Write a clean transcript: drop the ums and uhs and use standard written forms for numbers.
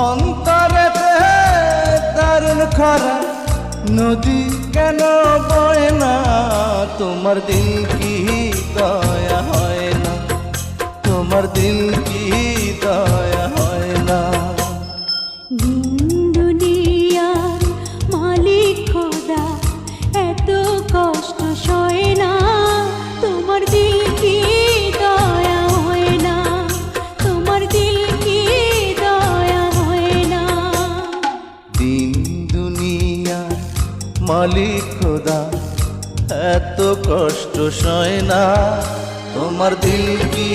অন্তরেতে দারুণ খরা নদী কেন বয় না, তোমার দিন কি দয়া হয় না, তোমার দিন কি দয়া হয় না। দুনিয়ার মালিক খোদা এত কষ্ট সয় না, তোমার দিল কি দয়া হয় না, তোমার দিল কি দয়া হয় না। দিন দুনিয়ার মালিক খোদা এত কষ্ট সয় না, তোমার দিল কি